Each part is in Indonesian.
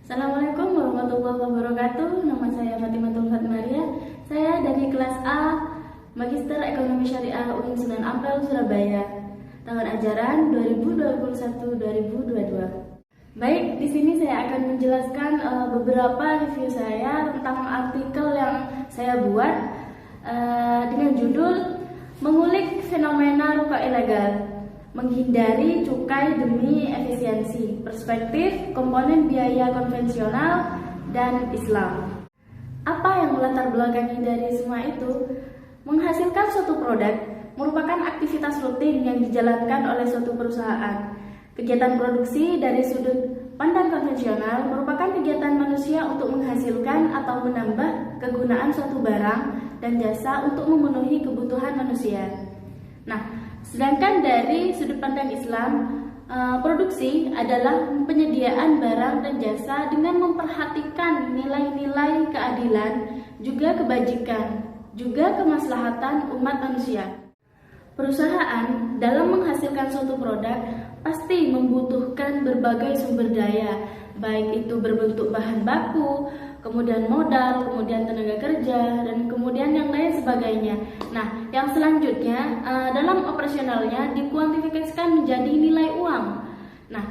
Assalamualaikum warahmatullahi wabarakatuh. Nama saya Fatimatul Fatmaria. Saya dari kelas A Magister Ekonomi Syariah UIN Sunan Ampel, Surabaya. Tahun ajaran 2021-2022. Baik, di sini saya akan menjelaskan beberapa review saya tentang artikel yang saya buat dengan judul Mengulik Fenomena Rokok Ilegal, Menghindari Cukai Demi Efisiensi, Perspektif Komponen Biaya Konvensional dan Islam. Apa yang melatar belakangi dari semua itu? Menghasilkan suatu produk merupakan aktivitas rutin yang dijalankan oleh suatu perusahaan. Kegiatan produksi dari sudut pandang konvensional merupakan kegiatan manusia untuk menghasilkan atau menambah kegunaan suatu barang dan jasa untuk memenuhi kebutuhan manusia. Nah, sedangkan dari sudut pandang Islam, produksi adalah penyediaan barang dan jasa dengan memperhatikan nilai-nilai keadilan, juga kebajikan, juga kemaslahatan umat manusia. Perusahaan dalam menghasilkan suatu produk pasti membutuhkan berbagai sumber daya, baik itu berbentuk bahan baku, kemudian modal, kemudian tenaga kerja, dan kemudian yang lain sebagainya. Nah, yang selanjutnya dalam operasionalnya dikuantifikasikan menjadi nilai uang. Nah,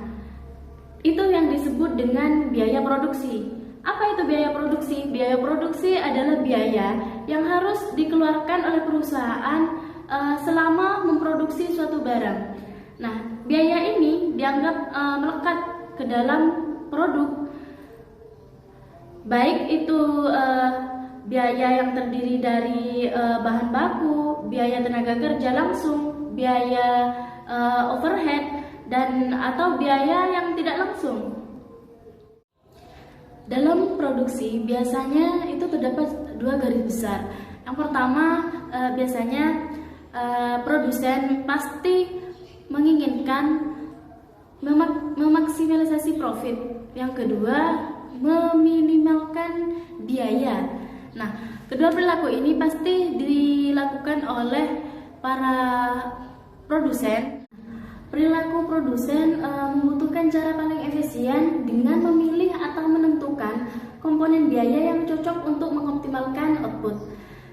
itu yang disebut dengan biaya produksi. Apa itu biaya produksi? Biaya produksi adalah biaya yang harus dikeluarkan oleh perusahaan selama memproduksi suatu barang. Nah, biaya ini dianggap melekat ke dalam produk, baik itu biaya yang terdiri dari bahan baku, biaya tenaga kerja langsung, biaya overhead, dan atau biaya yang tidak langsung. Dalam produksi biasanya itu terdapat dua garis besar. Yang pertama, biasanya produsen pasti menginginkan memaksimalisasi profit. Yang kedua, meminimalkan biaya. Nah, kedua perilaku ini pasti dilakukan oleh para produsen. Perilaku produsen membutuhkan cara paling efisien dengan memilih atau menentukan komponen biaya yang cocok untuk mengoptimalkan output.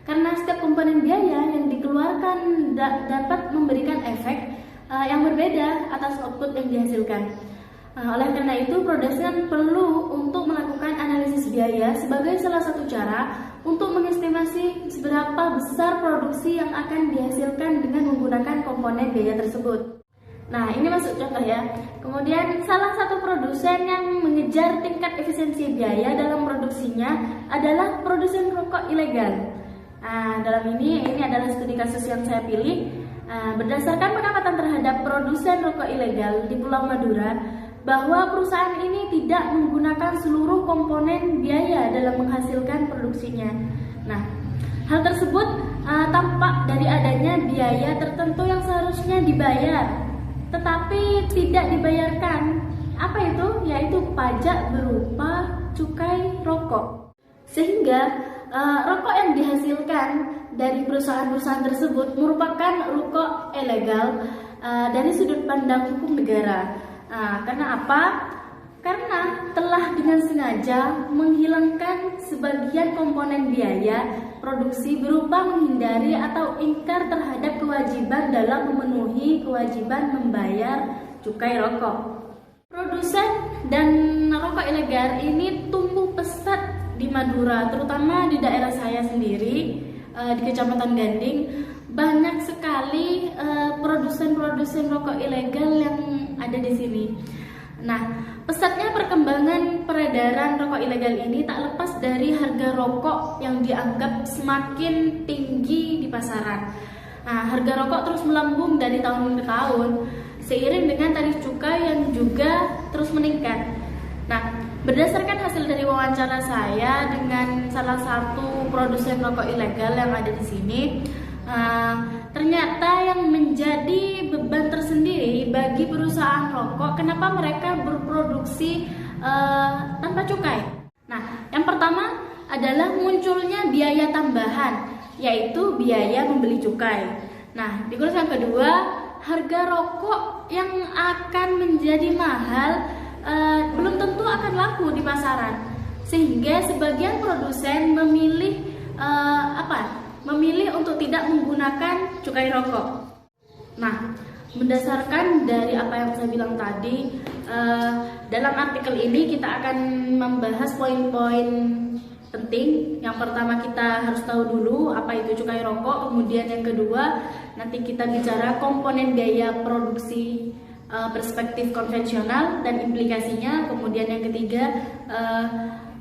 Karena setiap komponen biaya yang dikeluarkan dapat memberikan efek yang berbeda atas output yang dihasilkan. Oleh karena itu, produsen perlu untuk melakukan analisis biaya sebagai salah satu cara untuk mengestimasi seberapa besar produksi yang akan dihasilkan dengan menggunakan komponen biaya tersebut. Nah, ini masuk contoh ya. Kemudian, salah satu produsen yang mengejar tingkat efisiensi biaya dalam produksinya adalah produsen rokok ilegal. Nah, dalam ini adalah studi kasus yang saya pilih. Berdasarkan pengamatan terhadap produsen rokok ilegal di Pulau Madura, bahwa perusahaan ini tidak menggunakan seluruh komponen biaya dalam menghasilkan produksinya. Nah, hal tersebut tampak dari adanya biaya tertentu yang seharusnya dibayar, tetapi tidak dibayarkan. Apa itu? Yaitu pajak berupa cukai rokok. Sehingga rokok yang dihasilkan dari perusahaan-perusahaan tersebut merupakan rokok ilegal dari sudut pandang hukum negara. Karena apa? Karena telah dengan sengaja menghilangkan sebagian komponen biaya produksi berupa menghindari atau ingkar terhadap kewajiban dalam memenuhi kewajiban membayar cukai rokok. Produsen dan rokok ilegal ini tumbuh pesat di Madura, terutama di daerah saya sendiri, di Kecamatan Ganding. Banyak sekali produsen-produsen rokok ilegal yang ada di sini. Nah, pesatnya perkembangan peredaran rokok ilegal ini tak lepas dari harga rokok yang dianggap semakin tinggi di pasaran. Nah, harga rokok terus melambung dari tahun ke tahun seiring dengan tarif cukai yang juga terus meningkat. Nah, berdasarkan hasil dari wawancara saya dengan salah satu produsen rokok ilegal yang ada di sini, ternyata yang menjadi beban tersendiri bagi perusahaan rokok, kenapa mereka berproduksi tanpa cukai. Nah, yang pertama adalah munculnya biaya tambahan, yaitu biaya membeli cukai. Nah, di kursus yang kedua, harga rokok yang akan menjadi mahal belum tentu akan laku di di pasaran, sehingga sebagian produsen memilih memilih untuk tidak menggunakan cukai rokok. Nah, berdasarkan dari apa yang saya bilang tadi, dalam artikel ini kita akan membahas poin-poin penting. Yang pertama, kita harus tahu dulu apa itu cukai rokok. Kemudian yang kedua, nanti kita bicara komponen biaya produksi perspektif konvensional dan implikasinya. Kemudian yang ketiga,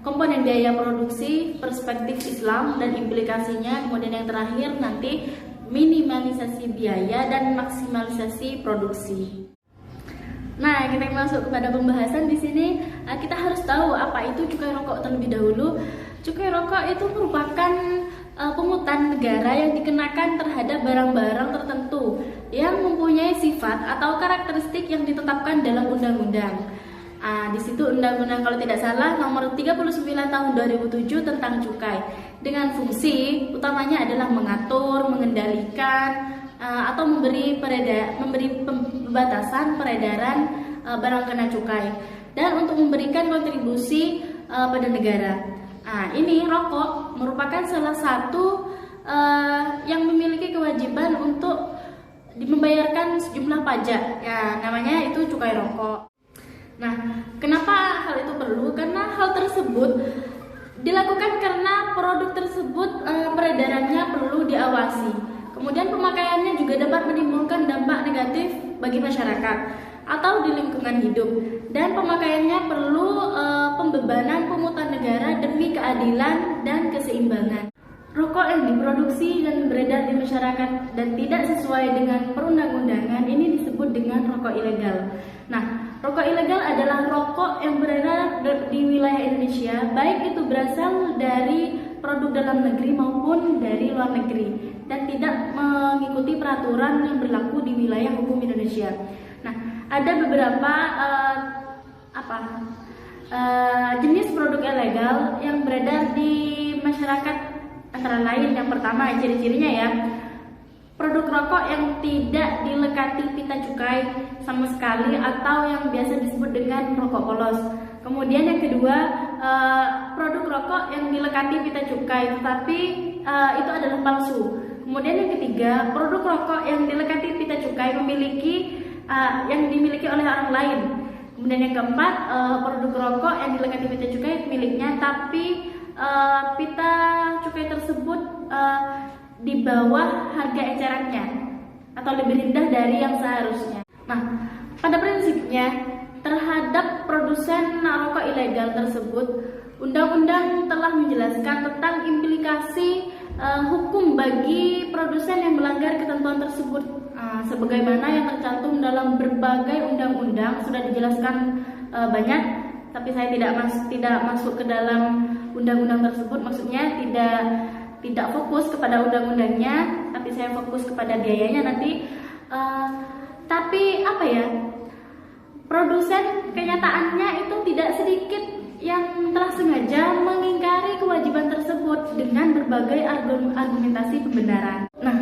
komponen biaya produksi perspektif Islam dan implikasinya. Kemudian yang terakhir nanti minimalisasi biaya dan maksimalisasi produksi. Nah, kita masuk kepada pembahasan. Di sini kita harus tahu apa itu cukai rokok terlebih dahulu. Cukai rokok itu merupakan pungutan negara yang dikenakan terhadap barang-barang tertentu yang mempunyai sifat atau karakteristik yang ditetapkan dalam undang-undang. Di situ undang-undang kalau tidak salah nomor 39 tahun 2007 tentang cukai, dengan fungsi utamanya adalah mengatur, mengendalikan atau memberi pembatasan peredaran barang kena cukai dan untuk memberikan kontribusi pada negara. Ini rokok merupakan salah satu yang memiliki kewajiban untuk membayarkan sejumlah pajak. Ya, namanya itu cukai rokok. Nah, kenapa hal itu perlu? Karena hal tersebut dilakukan karena produk tersebut peredarannya perlu diawasi. Kemudian pemakaiannya juga dapat menimbulkan dampak negatif bagi masyarakat atau di lingkungan hidup, dan pemakaiannya perlu pembebanan pungutan negara demi keadilan dan keseimbangan. Rokok yang diproduksi dan beredar di masyarakat dan tidak sesuai dengan perundang-undangan ini disebut dengan rokok ilegal. Nah, rokok ilegal adalah rokok yang beredar di wilayah Indonesia, baik itu berasal dari produk dalam negeri maupun dari luar negeri, dan tidak mengikuti peraturan yang berlaku di wilayah hukum Indonesia. Nah, ada beberapa jenis produk ilegal yang beredar di masyarakat, antara lain yang pertama ciri-cirinya ya, produk rokok yang tidak dilekati pita cukai sama sekali atau yang biasa disebut dengan rokok polos. Kemudian yang kedua, produk rokok yang dilekati pita cukai tetapi itu adalah palsu. Kemudian yang ketiga, produk rokok yang dilekati pita cukai yang dimiliki oleh orang lain. Kemudian yang keempat, produk rokok yang dilekati pita cukai miliknya tapi pita cukai tersebut di bawah harga ecerannya atau lebih rendah dari yang seharusnya. Nah, pada prinsipnya terhadap produsen rokok ilegal tersebut, undang-undang telah menjelaskan tentang implikasi hukum bagi produsen yang melanggar ketentuan tersebut, sebagaimana yang tercantum dalam berbagai undang-undang. Sudah dijelaskan banyak, tapi saya tidak masuk ke dalam undang-undang tersebut. Maksudnya tidak fokus kepada undang-undangnya, tapi saya fokus kepada biayanya nanti. Tapi produsen kenyataannya itu tidak sedikit yang telah sengaja mengingkari kewajiban tersebut dengan berbagai argumentasi pembenaran. Nah,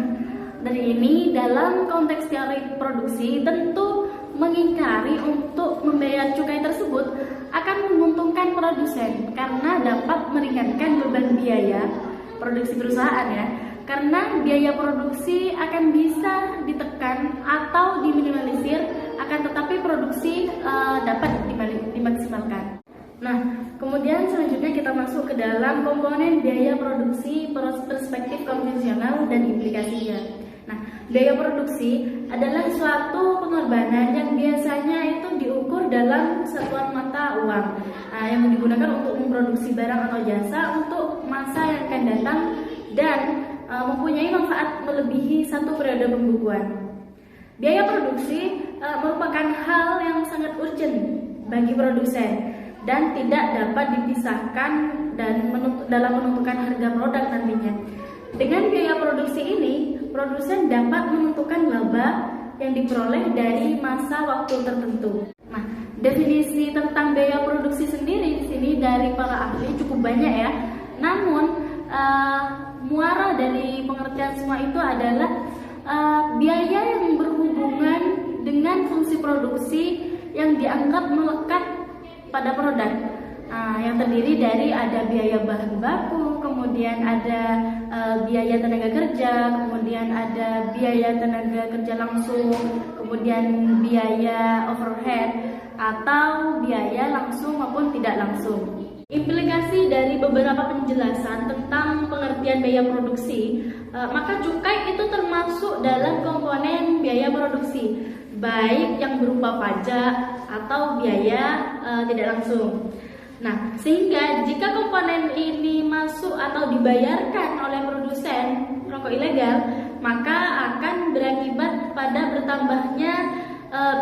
dari ini dalam konteks teori produksi tentu mengingkari untuk membayar cukai tersebut akan menguntungkan produsen karena dapat meringankan beban biaya produksi perusahaan ya. Karena biaya produksi akan bisa ditekan atau diminimalisir, akan tetapi produksi dapat dimaksimalkan. Nah, kemudian selanjutnya kita masuk ke dalam komponen biaya produksi perspektif konvensional dan implikasinya. Nah, biaya produksi adalah suatu pengorbanan yang biasanya itu diukur dalam satuan mata uang yang digunakan untuk memproduksi barang atau jasa untuk masa yang akan datang dan mempunyai manfaat melebihi satu periode pembukuan. Biaya produksi merupakan hal yang sangat urgent bagi produsen dan tidak dapat dipisahkan dalam menentukan harga produk nantinya. Dengan biaya produksi ini, produsen dapat menentukan laba yang diperoleh dari masa waktu tertentu. Nah, definisi tentang biaya produksi sendiri di sini dari para ahli cukup banyak ya. Namun muara dari pengertian semua itu adalah biaya yang berhubungan dengan fungsi produksi yang dianggap melekat pada produk. yang terdiri dari ada biaya bahan baku, kemudian ada biaya tenaga kerja, kemudian ada biaya tenaga kerja langsung, kemudian biaya overhead atau biaya langsung maupun tidak langsung. Implikasi dari beberapa penjelasan tentang pengertian biaya produksi, maka cukai itu termasuk dalam komponen biaya produksi, baik yang berupa pajak atau biaya tidak langsung. Nah, sehingga jika komponen ini masuk atau dibayarkan oleh produsen rokok ilegal, maka akan berakibat pada bertambahnya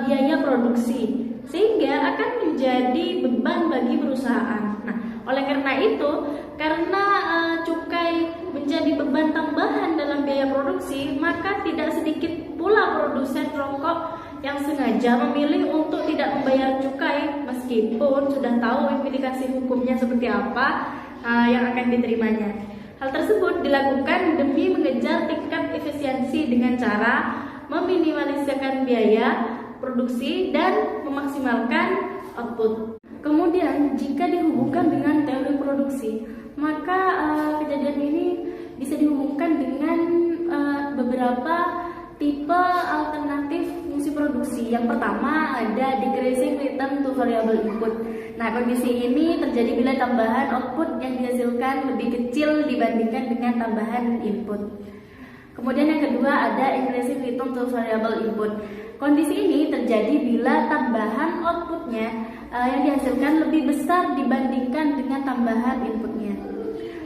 biaya produksi, sehingga akan menjadi beban bagi perusahaan. Nah, oleh karena itu, karena cukai menjadi beban tambahan dalam biaya produksi, maka tidak sedikit pula produsen rokok yang sengaja memilih untuk tidak membayar cukai meskipun sudah tahu implikasi hukumnya seperti apa yang akan diterimanya. Hal tersebut dilakukan demi mengejar tingkat efisiensi dengan cara meminimalisirkan biaya produksi dan memaksimalkan output. Kemudian jika dihubungkan dengan teori produksi, maka kejadian ini bisa dihubungkan dengan beberapa tipe alternatif fungsi produksi. Yang pertama ada decreasing return to variable input. Nah, kondisi ini terjadi bila tambahan output yang dihasilkan lebih kecil dibandingkan dengan tambahan input. Kemudian yang kedua ada increasing return to variable input. Kondisi ini terjadi bila tambahan outputnya yang dihasilkan lebih besar dibandingkan dengan tambahan inputnya.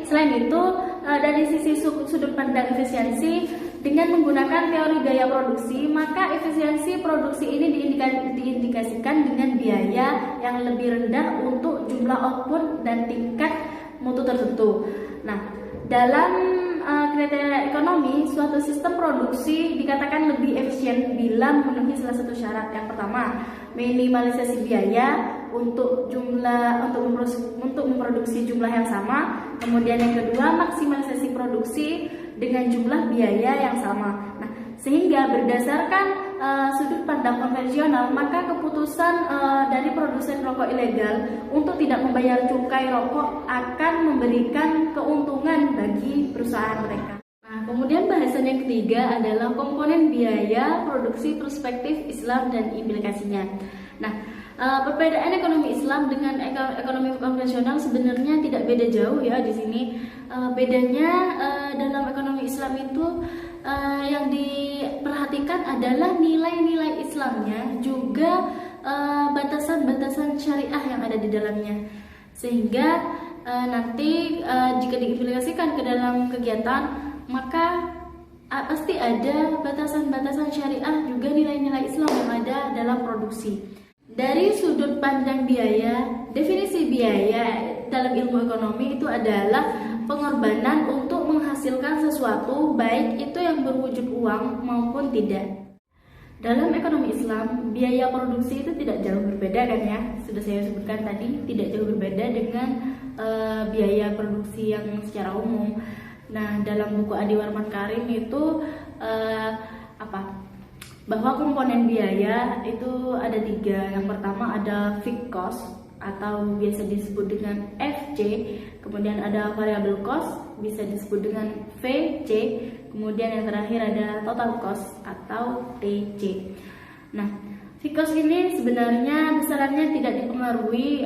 Selain itu, dari sisi sudut pandang efisiensi, dengan menggunakan teori biaya produksi, maka efisiensi produksi ini diindikasikan dengan biaya yang lebih rendah untuk jumlah output dan tingkat mutu tertentu. Nah, dalam kriteria ekonomi, suatu sistem produksi dikatakan lebih efisien bila memenuhi salah satu syarat. Yang pertama, minimalisasi biaya untuk memproduksi jumlah yang sama. Kemudian yang kedua, maksimalisasi produksi dengan jumlah biaya yang sama. Nah, sehingga berdasarkan sudut pandang konvensional, maka keputusan dari produsen rokok ilegal untuk tidak membayar cukai rokok akan memberikan keuntungan bagi perusahaan mereka. Nah, kemudian bahasan yang ketiga adalah komponen biaya produksi perspektif Islam dan implikasinya. Nah, perbedaan ekonomi Islam dengan ekonomi konvensional sebenarnya tidak beda jauh ya di sini. Bedanya dalam ekonomi Islam itu yang diperhatikan adalah nilai-nilai Islamnya, juga batasan-batasan syariah yang ada di dalamnya. Sehingga nanti jika diimplikasikan ke dalam kegiatan, maka pasti ada batasan-batasan syariah juga nilai-nilai Islam yang ada dalam produksi. Dari sudut pandang biaya, definisi biaya dalam ilmu ekonomi itu adalah pengorbanan untuk menghasilkan sesuatu, baik itu yang berwujud uang maupun tidak. Dalam ekonomi Islam, biaya produksi itu tidak jauh berbeda kan ya, sudah saya sebutkan tadi, tidak jauh berbeda dengan biaya produksi yang secara umum. Nah, dalam buku Adi Warman Karim itu bahwa komponen biaya itu ada 3. Yang pertama ada fixed cost atau biasa disebut dengan FC, kemudian ada variable cost bisa disebut dengan VC, kemudian yang terakhir ada total cost atau TC. Nah, fixed cost ini sebenarnya besarannya tidak dipengaruhi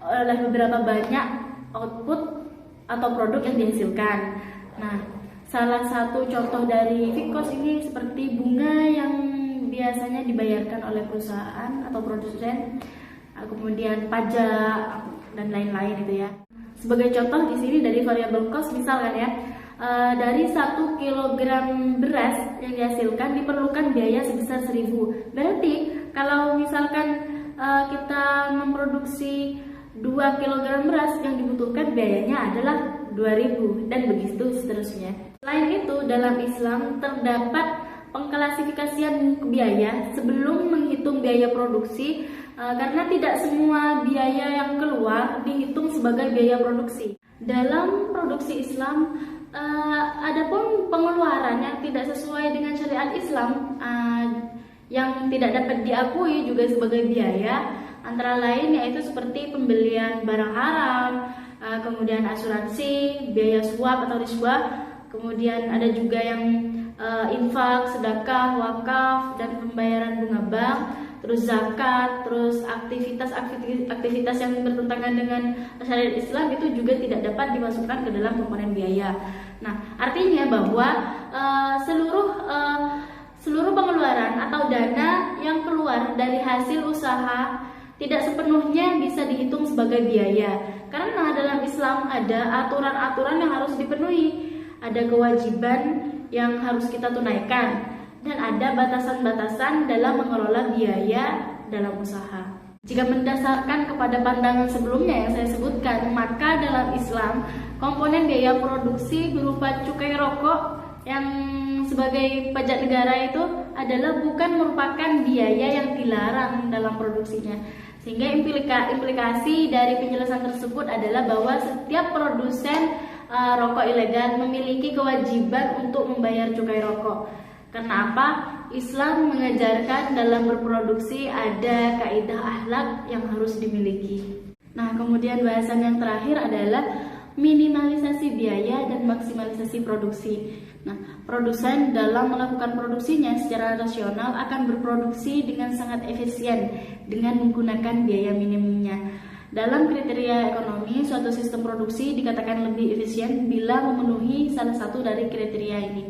oleh beberapa banyak output atau produk yang dihasilkan. Nah, salah satu contoh dari fixed cost ini seperti bunga yang biasanya dibayarkan oleh perusahaan atau produsen, kemudian pajak dan lain-lain gitu ya. Sebagai contoh di sini dari variable cost misalkan ya, dari 1 kg beras yang dihasilkan diperlukan biaya sebesar 1.000. Berarti kalau misalkan kita memproduksi 2 kg beras, yang dibutuhkan biayanya adalah 2.000 dan begitu seterusnya. Selain itu, dalam Islam terdapat pengklasifikasian biaya sebelum menghitung biaya produksi, karena tidak semua biaya yang keluar dihitung sebagai biaya produksi. Dalam produksi Islam, adapun pengeluaran yang tidak sesuai dengan syariat Islam, yang tidak dapat diakui juga sebagai biaya, antara lain yaitu seperti pembelian barang haram, kemudian asuransi, biaya suap atau risbah, kemudian ada juga yang infak, sedekah, wakaf, dan pembayaran bunga bank, terus zakat, terus aktivitas yang bertentangan dengan syariat Islam itu juga tidak dapat dimasukkan ke dalam komponen biaya. Nah, artinya bahwa seluruh pengeluaran atau dana yang keluar dari hasil usaha tidak sepenuhnya bisa dihitung sebagai biaya. Karena dalam Islam ada aturan-aturan yang harus dipenuhi, ada kewajiban yang harus kita tunaikan, dan ada batasan-batasan dalam mengelola biaya dalam usaha. Jika mendasarkan kepada pandangan sebelumnya yang saya sebutkan, maka dalam Islam komponen biaya produksi berupa cukai rokok yang sebagai pajak negara itu adalah bukan merupakan biaya yang dilarang dalam produksinya. Sehingga implikasi dari penjelasan tersebut adalah bahwa setiap produsen rokok ilegal memiliki kewajiban untuk membayar cukai rokok. Karena apa? Islam mengajarkan dalam berproduksi ada kaidah akhlak yang harus dimiliki. Nah, kemudian bahasan yang terakhir adalah minimalisasi biaya dan maksimalisasi produksi. Nah, produsen dalam melakukan produksinya secara rasional akan berproduksi dengan sangat efisien dengan menggunakan biaya minimumnya. Dalam kriteria ekonomi, suatu sistem produksi dikatakan lebih efisien bila memenuhi salah satu dari kriteria ini.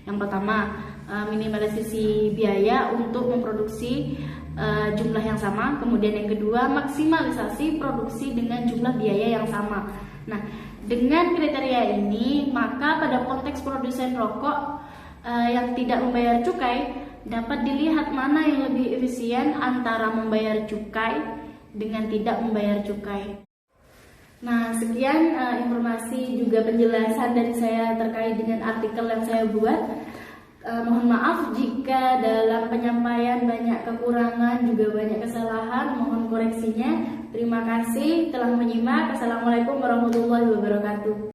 Yang pertama, minimalisasi biaya untuk memproduksi jumlah yang sama. Kemudian yang kedua, maksimalisasi produksi dengan jumlah biaya yang sama. Nah, dengan kriteria ini, maka pada konteks produsen rokok yang tidak membayar cukai, dapat dilihat mana yang lebih efisien antara membayar cukai dengan tidak membayar cukai. Nah, sekian informasi juga penjelasan dari saya terkait dengan artikel yang saya buat. Mohon maaf jika dalam penyampaian banyak kekurangan, juga banyak kesalahan, mohon koreksinya. Terima kasih telah menyimak. Assalamualaikum warahmatullahi wabarakatuh.